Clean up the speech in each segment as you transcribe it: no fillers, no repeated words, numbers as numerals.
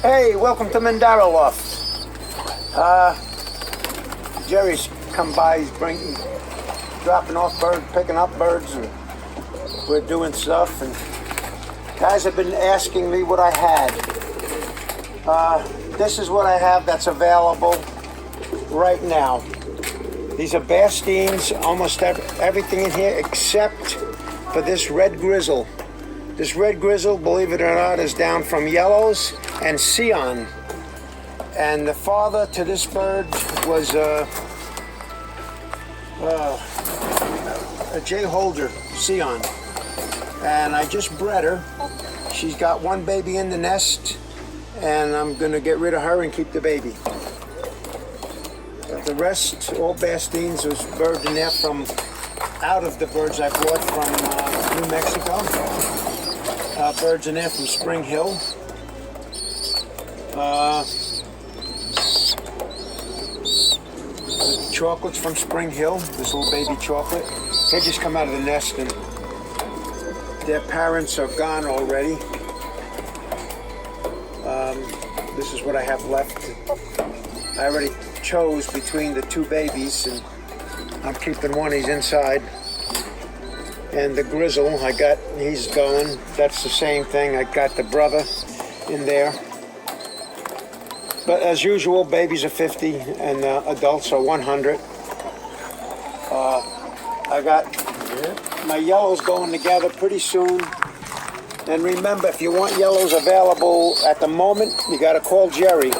Hey, welcome to Mandara Loft. Jerry's come by, he's dropping off birds, picking up birds, and we're doing stuff. And guys have been asking me what I had. This is what I have that's available right now. These are Bastines, almost everything in here except for this red grizzle. This red grizzle, believe it or not, is down from yellows and Sion. And the father to this bird was a J. Holder Sion. And I just bred her. She's got one baby in the nest, and I'm gonna get rid of her and keep the baby. But the rest, all Bastines, was bird in there from out of the birds I bought from New Mexico. Birds in there from Spring Hill. Chocolates from Spring Hill, this little baby chocolate. They just come out of the nest and their parents are gone already. This is what I have left. I already chose between the two babies, and I'm keeping one, he's inside. And the grizzle, he's going. That's the same thing. I got the brother in there. But as usual, babies are 50 and adults are 100. I got my yellows going together pretty soon. And remember, if you want yellows available at the moment, you got to call Jerry.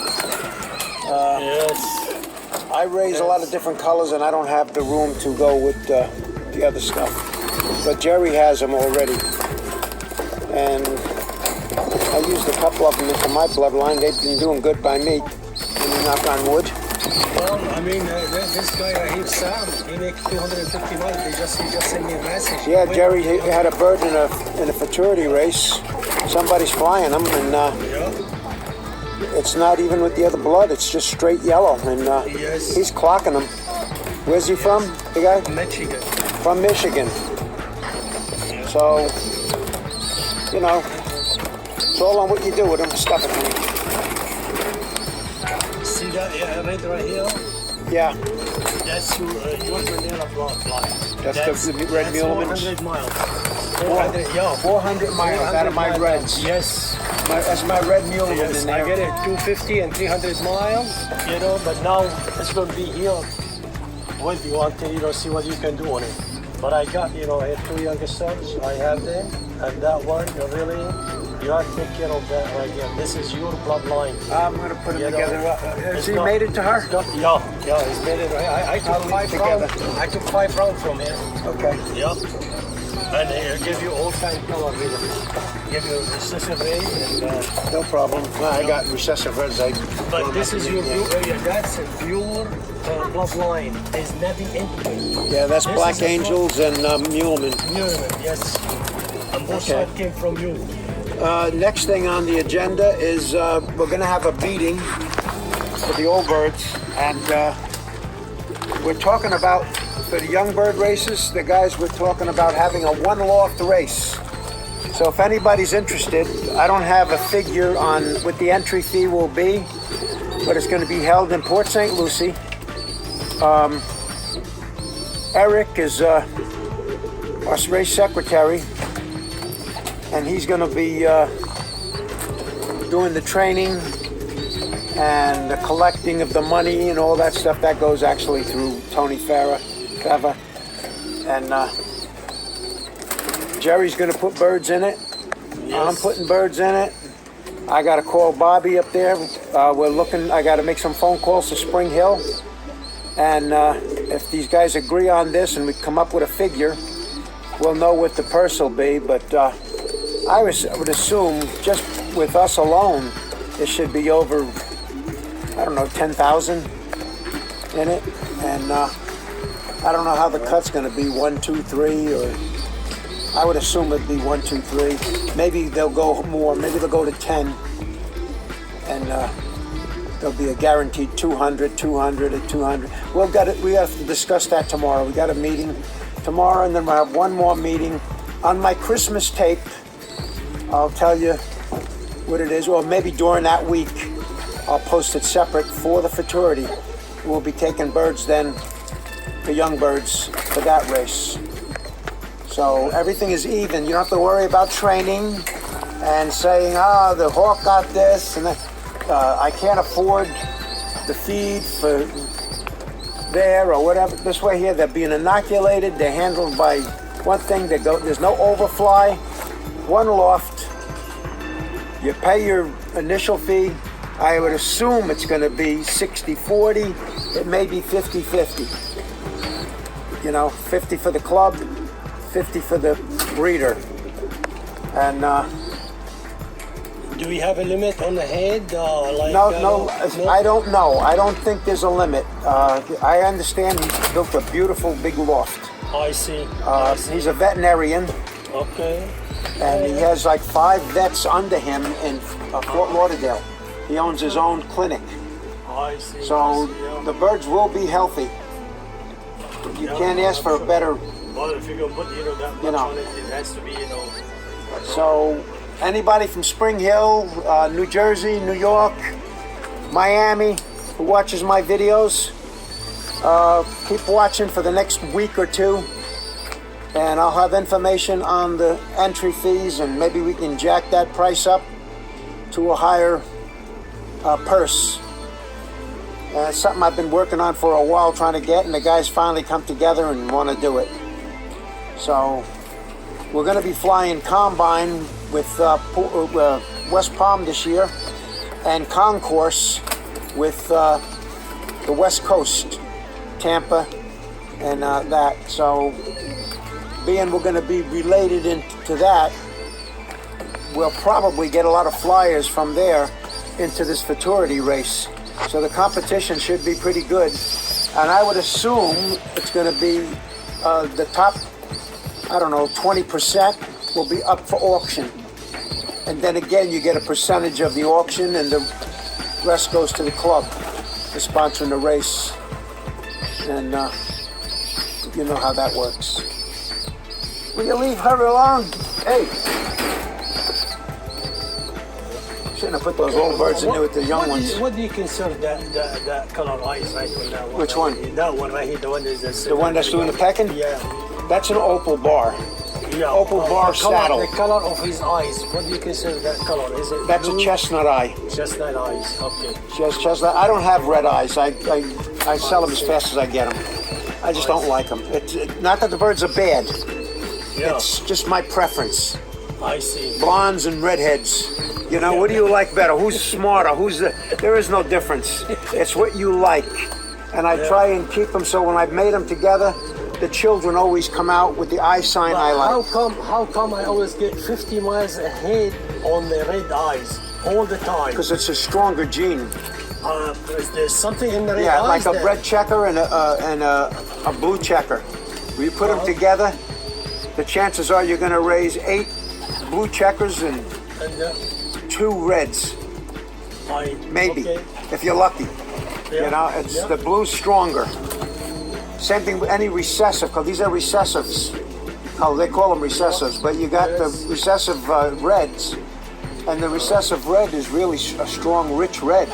Yes. I raise a lot of different colors, and I don't have the room to go with the other stuff. But Jerry has them already. And I used a couple of them into my bloodline. They've been doing good by me. Knock on wood. Well, I mean, this guy right here, Sam, he makes 250 miles. He just sent me a message. Yeah, Jerry he had a bird in a Futurity race. Somebody's flying them, and it's not even with the other blood. It's just straight yellow, and yes. He's clocking them. Where's he from, the guy? Michigan. From Michigan. So, you know, it's all on what you do with them. Stuff it. See that right here? Yeah. That's your Mandara bloodline. That's the red Mulemans. 400 miles. 400, yeah. 400 miles out of my reds. Yes. That's my red Muleman Yes, in there. I get it 250 and 300 miles, but now it's going to be here with you until, see what you can do on it. But I got, I have two younger sons, I have them, and that one, you have to take care of that right here. This is your bloodline. I'm going to put them together. Has he made it to her? Yeah, he's made it. I took 5 rounds. I took 5 rounds from him. Okay. Yeah. And he'll give you all kind of color with it. Give you recessive ray and... No problem. Well, I got recessive reds. But this is your that's a pure bloodline. There's nothing in it. Yeah, that's this Black Angels and Muleman. Muleman, yes. And both sides came from you. Next thing on the agenda is we're going to have a meeting for the old birds, and we're talking about, for the young bird races, the guys we're talking about having a one loft race. So if anybody's interested, I don't have a figure on what the entry fee will be, but it's going to be held in Port St. Lucie. Eric is our race secretary, and he's going to be doing the training and the collecting of the money and all that stuff. That goes actually through Tony Fava. And Jerry's going to put birds in it. Yes. I'm putting birds in it. I got to call Bobby up there. I got to make some phone calls to Spring Hill. And if these guys agree on this and we come up with a figure, we'll know what the purse will be. But I would assume just with us alone, it should be over, 10,000 in it. And I don't know how the cut's going to be, 1, 2, 3, or I would assume it'd be 1, 2, 3. Maybe they'll go more. Maybe they'll go to 10, and there'll be a guaranteed 200 and 200. We have to discuss that tomorrow. We got a meeting tomorrow, and then we'll have one more meeting on my Christmas tape. I'll tell you what it is, or maybe during that week, I'll post it separate for the Futurity. We'll be taking birds then, the young birds, for that race. So everything is even. You don't have to worry about training and saying, the hawk got this, and I can't afford the feed for there or whatever. This way here, they're being inoculated. They're handled by one thing. There's no overfly, one loft. You pay your initial fee. I would assume it's going to be 60-40. It may be 50-50. 50 for the club, 50 for the breeder. And do we have a limit on the head? No, I don't know. I don't think there's a limit. I understand he built a beautiful big loft. I see. He's a veterinarian. Okay. And he has like 5 vets under him in Fort Lauderdale. He owns his own clinic. I see. So the birds will be healthy. You can't ask for a better. Well, if you're gonna put that much on it, it has to be So anybody from Spring Hill, New Jersey, New York, Miami, who watches my videos, keep watching for the next week or 2. And I'll have information on the entry fees, and maybe we can jack that price up to a higher purse. It's something I've been working on for a while, trying to get, and the guys finally come together and want to do it. So we're going to be flying Combine with West Palm this year, and Concourse with the West Coast, Tampa, and that. So being we're going to be related into that, we'll probably get a lot of flyers from there into this Futurity race. So the competition should be pretty good. And I would assume it's going to be the top, 20% will be up for auction. And then again, you get a percentage of the auction, and the rest goes to the club for sponsoring the race. And you know how that works. Will you leave her alone? Hey! Shouldn't have put those old birds in there with the young ones. What do you consider that color eyes right on that one? Which one? That one right here, the one that's... The one that's doing the pecking? Yeah. That's an opal bar. Yeah. Opal bar saddle. The color of his eyes, what do you consider that color? Is it That's blue? a chestnut eye. Chestnut eyes, okay. Chestnut. I don't have red eyes. I sell them as fast as I get them. I just don't like them. It's not that the birds are bad. Yeah. It's just my preference. I see. Blondes and redheads. What do you like better? Who's smarter? There is no difference. It's what you like. And I try and keep them so when I've made them together, the children always come out with the eye sign I like. How come I always get 50 miles ahead on the red eyes all the time? Because it's a stronger gene. There's something in the red eyes. Yeah, like a red checker and a blue checker. When you put them together, the chances are you're going to raise 8 blue checkers and 2 reds. Maybe, if you're lucky. Yeah. The blue's stronger. Same thing with any recessive, because these are recessives. Oh, they call them recessives, but you got the recessive reds, and the recessive red is really a strong, rich red.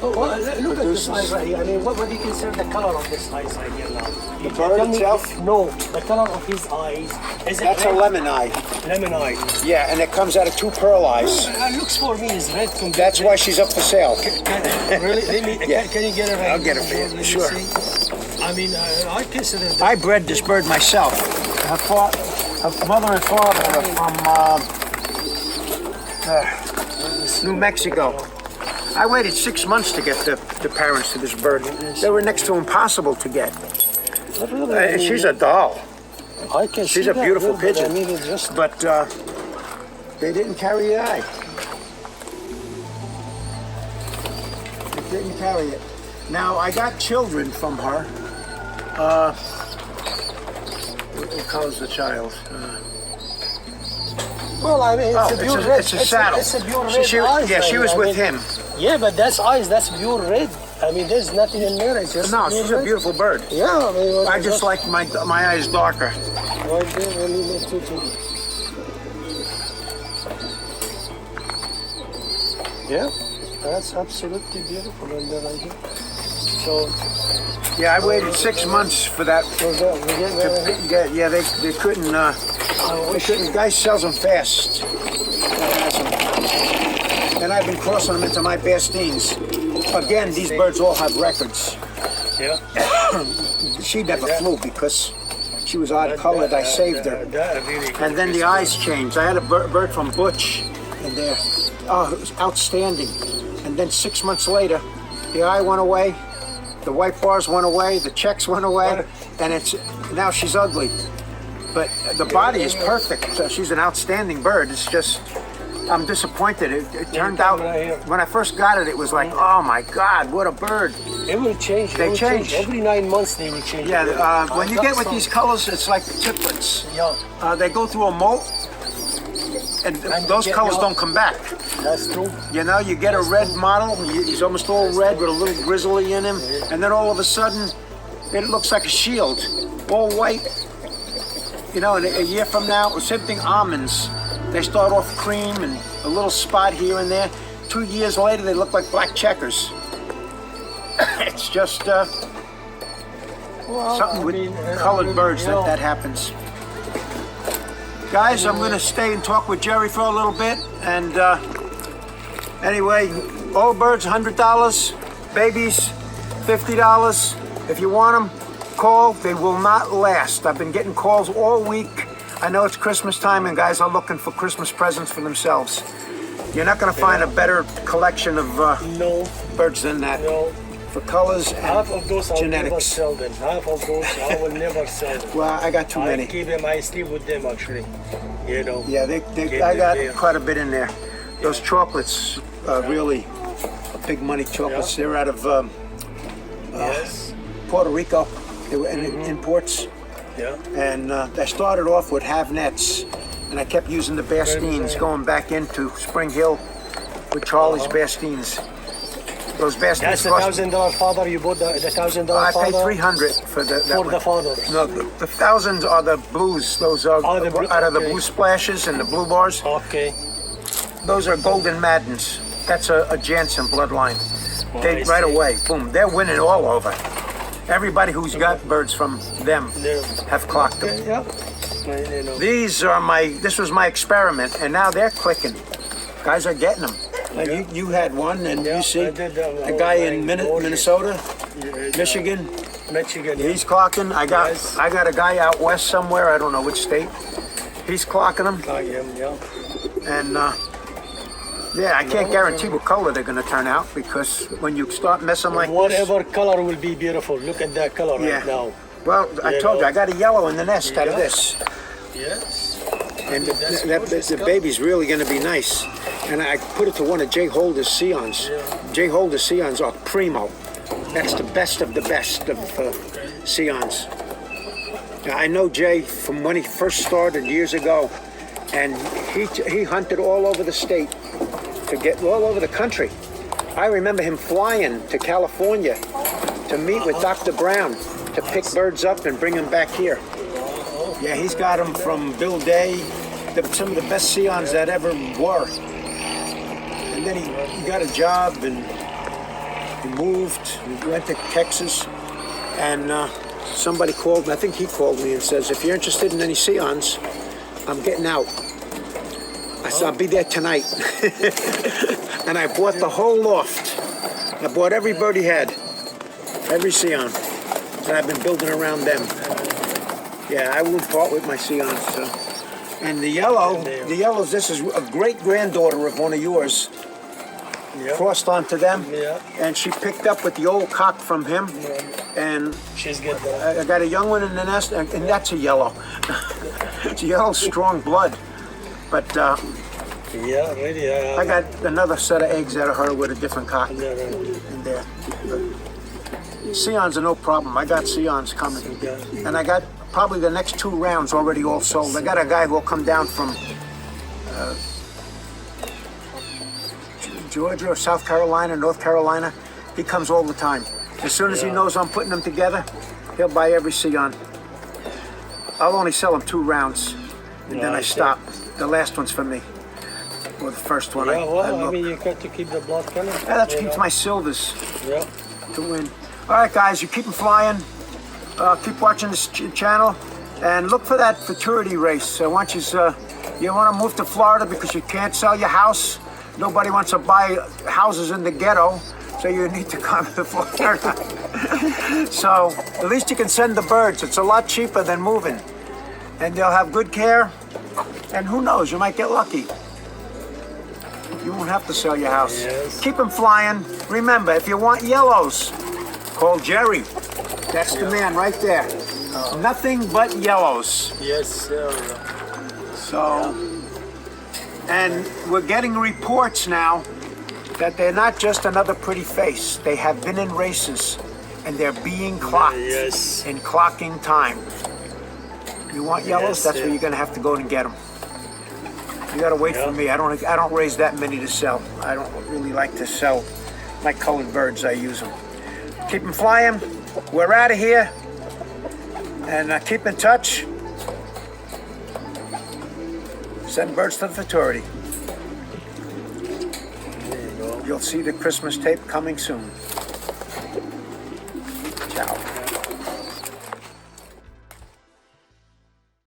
Well, look at this eyes right here. I mean, what do you consider the color of this eyes right here now? The bird itself? No, the color of his eyes. Is it That's red? a lemon eye. Lemon eye. Yeah, and it comes out of 2 pearl eyes. It looks for me as red. That's why she's up for sale. Really? Can you get it right? I'll get it for you, Let me sure. see. I mean, I consider that. I bred this bird myself. Her mother and father are from New Mexico. I waited 6 months to get the parents to this bird. They were next to impossible to get. She's a doll. I can She's see a beautiful that, but pigeon. I mean, it's just... But they didn't carry the eye. They didn't carry it. Now, I got children from her. What color's the child? Well, I mean, it's a saddle. It's a pure red eyes, she was with him. Yeah, but that's eyes. That's pure red. I mean, there's nothing in there. It's just No, she's a beautiful bird. Yeah, I mean, I just like my eyes darker. Right there, really look too. Yeah, that's absolutely beautiful and right here. So, Yeah, I waited 6 months for that. so that we get that. To get, yeah, they couldn't. The guy sells them fast. And I've been crossing them into my Bastines. Again, these birds all have records. Yeah. She never flew because she was odd colored. I saved her. That really good. And then the eyes changed. I had a bird from Butch in there. Oh, it was outstanding. And then 6 months later, the eye went away, the white bars went away, the checks went away, and now she's ugly. But the body is perfect. So she's an outstanding bird. It's just, I'm disappointed. It turned out, when I first got it, it was like, oh my God, what a bird. It will change. They It will change. Every 9 months they will change. Yeah, when you get with these colors, it's like triplets. Yeah, They go through a molt, and those get colors your- don't come back. that's true. You know, you get a red model, he's almost all red with a little grizzly in him, and then all of a sudden, it looks like a shield, all white. You know, and a year from now, same thing, almonds. They start off cream and a little spot here and there. 2 years later, they look like black checkers. It's just Well, something I with mean, colored birds you know, that happens. Guys, I'm gonna stay and talk with Jerry for a little bit. And anyway, old birds, $100. Babies, $50. If you want them, call. They will not last. I've been getting calls all week. I know it's Christmas time and guys are looking for Christmas presents for themselves. You're not gonna find a better collection of No, birds than that. no. For colors and Half of those I will never genetics. sell them. Half of those I will never sell them. Well, I got too I many. keep them. I sleep with them actually. You know. Yeah, I got quite a bit in there. Those chocolates are really big money chocolates. Yeah. They're out of Yes. Puerto Rico. They were imports. Yeah. And I started off with have-nets, and I kept using the Bastines, going back into Spring Hill with Charlie's Bastines. Those Bastines That's the cost. $1,000 father. You bought the $1,000 I father. paid $300 for that For one. the fathers. No, the thousands are the blues. Those are Oh, the blue- out of the okay. blue splashes and the blue bars. Okay. Those are golden Maddens. That's a Jansen bloodline. Oh, They I right see. away, boom, they're winning all over. Everybody who's got birds from them Yeah. have clocked them. Yeah. You know. These are this was my experiment, and now they're clicking. Guys are getting them. Like you had one, and Yeah, you see I did that the one. guy in Gorgeous. Minnesota, Yeah, Michigan, Michigan. he's clocking. Yes. I got a guy out west somewhere, I don't know which state. He's clocking them, I am. Yeah. and yeah, I can't guarantee what color they're going to turn out because when you start messing like this, Whatever color will be beautiful. Look at that color yeah. right now. Well, I You told you, know. I got a yellow in the nest out of Yeah. this. Yes. And That's the good. baby's really going to be nice. And I put it to one of Jay Holder's Sions. Yeah. Jay Holder's Sions are primo. That's the best of Sions. Now, I know Jay from when he first started years ago, and he hunted all over the state to get all over the country. I remember him flying to California to meet with Dr. Brown to pick birds up and bring them back here. Yeah, he's got them from Bill Day, some of the best Sions that ever were. And then he got a job and he moved, he went to Texas, and somebody called me, I think he called me and says, if you're interested in any Sions, I'm getting out. I said, I'll be there tonight. And I bought the whole loft. I bought every bird he had, every Sion, and I've been building around them. Yeah, I won't part with my Sions. So. And the yellows, this is a great-granddaughter of one of yours. Yeah. Crossed onto them, Yeah. and she picked up with the old cock from him, and She's good. Though. I got a young one in the nest, and that's a yellow. It's a yellow, strong blood. But Yeah, really. I got another set of eggs out of her with a different cock Yeah, right. in there. But Sions are no problem. I got Sions coming. Yeah. And I got probably the next 2 rounds already all sold. I got a guy who'll come down from Georgia or South Carolina, North Carolina. He comes all the time. As soon as he knows I'm putting them together, he'll buy every Sion. I'll only sell them 2 rounds, and then I stop. The last one's for me. Or the first one. Yeah, well, I looked. mean, you got to keep the blood coming. Yeah, that you keeps know? my silvers Yeah. to win. All right, guys, you keep them flying. Keep watching this channel, and look for that Futurity race. I want you want to move to Florida because you can't sell your house. Nobody wants to buy houses in the ghetto, so you need to come to Florida. So at least you can send the birds. It's a lot cheaper than moving, and they'll have good care. And who knows, you might get lucky. You won't have to sell your house. Yes. Keep them flying. Remember, if you want yellows, call Jerry. That's the man right there. Nothing but yellows. Yes, sir. So, and we're getting reports now that they're not just another pretty face. They have been in races, and they're being clocked Yes. in clocking time. You want yellows? Yes, That's sir. where you're going to have to go and get them. You got to wait for me. I don't raise that many to sell. I don't really like to sell my colored birds. I use them. Keep them flying. We're out of here, and keep in touch. Send birds to the Futurity. There you go. You'll see the Christmas tape coming soon. Ciao.